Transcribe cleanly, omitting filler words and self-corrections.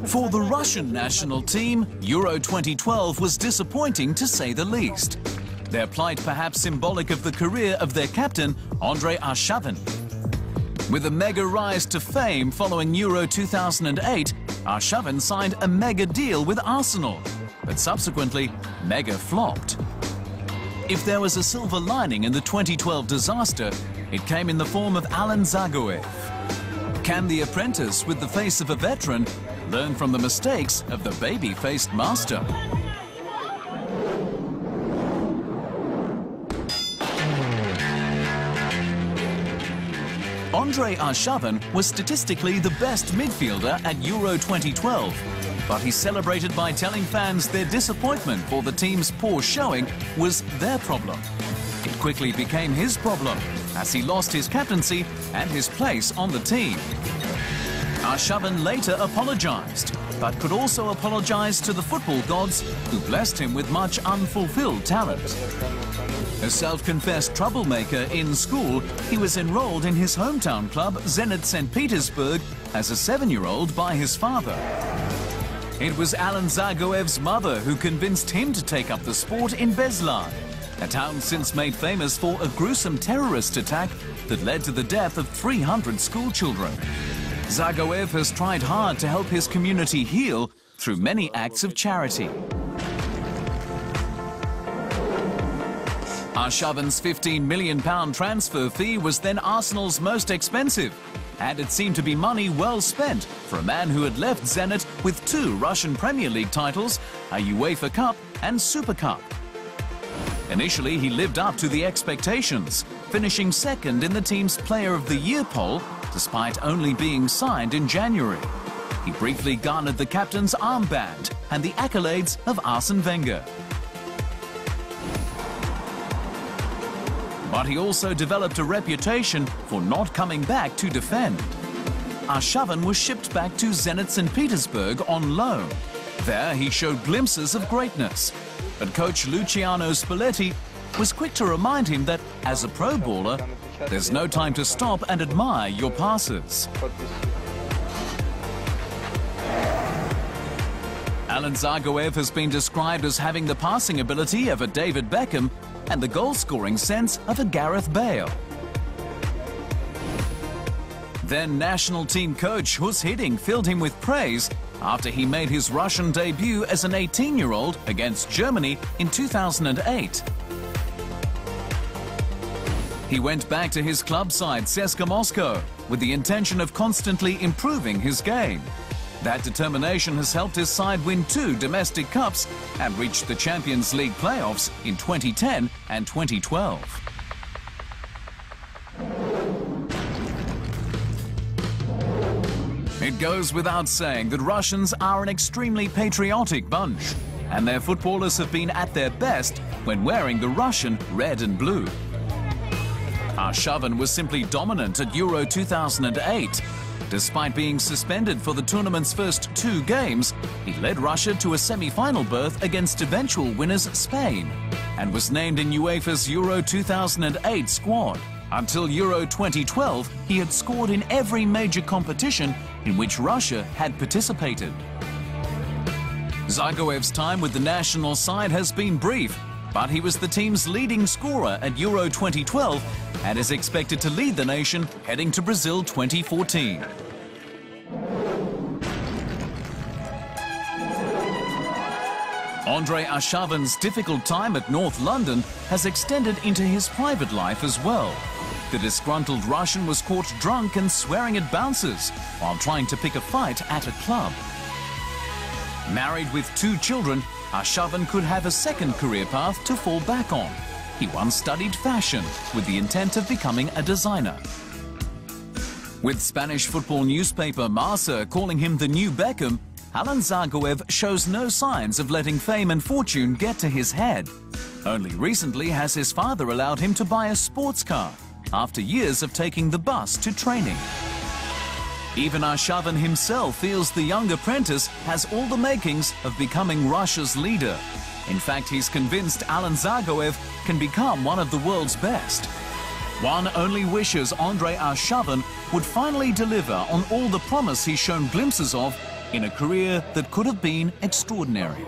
For the Russian national team, Euro 2012 was disappointing to say the least. Their plight perhaps symbolic of the career of their captain, Andrei Arshavin. With a mega rise to fame following Euro 2008, Arshavin signed a mega deal with Arsenal, but subsequently mega flopped. If there was a silver lining in the 2012 disaster, it came in the form of Alan Zagoev. Can the apprentice with the face of a veteran learn from the mistakes of the baby-faced master? Andrei Arshavin was statistically the best midfielder at Euro 2012, but he's celebrated by telling fans their disappointment for the team's poor showing was their problem. It quickly became his problem, as he lost his captaincy and his place on the team. Arshavin later apologized, but could also apologize to the football gods who blessed him with much unfulfilled talent. A self-confessed troublemaker in school, he was enrolled in his hometown club Zenit St. Petersburg as a 7-year-old by his father. It was Alan Zagoev's mother who convinced him to take up the sport in Beslan, a town since made famous for a gruesome terrorist attack that led to the death of 300 schoolchildren. Zagoev has tried hard to help his community heal through many acts of charity. Arshavin's £15 million transfer fee was then Arsenal's most expensive, and it seemed to be money well spent for a man who had left Zenit with 2 Russian Premier League titles, a UEFA Cup and Super Cup. Initially, he lived up to the expectations, finishing second in the team's Player of the Year poll, despite only being signed in January. He briefly garnered the captain's armband and the accolades of Arsene Wenger. But he also developed a reputation for not coming back to defend. Arshavin was shipped back to Zenit St. Petersburg on loan. There he showed glimpses of greatness, but coach Luciano Spalletti was quick to remind him that as a pro baller, there's no time to stop and admire your passes. Alan Zagoev has been described as having the passing ability of a David Beckham and the goal-scoring sense of a Gareth Bale. Then national team coach Hus Hiddink filled him with praise after he made his Russian debut as an 18-year-old against Germany in 2008. He went back to his club side CSKA Moscow with the intention of constantly improving his game. That determination has helped his side win 2 domestic cups and reach the Champions League playoffs in 2010 and 2012. It goes without saying that Russians are an extremely patriotic bunch, and their footballers have been at their best when wearing the Russian red and blue. Arshavin was simply dominant at Euro 2008. Despite being suspended for the tournament's first 2 games, he led Russia to a semi-final berth against eventual winners Spain and was named in UEFA's Euro 2008 squad. Until Euro 2012, he had scored in every major competition in which Russia had participated. Zagoev's time with the national side has been brief, but he was the team's leading scorer at Euro 2012 and is expected to lead the nation heading to Brazil 2014. Andrei Arshavin's difficult time at North London has extended into his private life as well. The disgruntled Russian was caught drunk and swearing at bouncers while trying to pick a fight at a club. Married with 2 children, Arshavin could have a second career path to fall back on. He once studied fashion with the intent of becoming a designer. With Spanish football newspaper Marca calling him the new Beckham, Alan Zagoev shows no signs of letting fame and fortune get to his head. Only recently has his father allowed him to buy a sports car after years of taking the bus to training. Even Arshavin himself feels the young apprentice has all the makings of becoming Russia's leader. In fact, he's convinced Alan Zagoev can become one of the world's best. One only wishes Andrei Arshavin would finally deliver on all the promise he's shown glimpses of in a career that could have been extraordinary.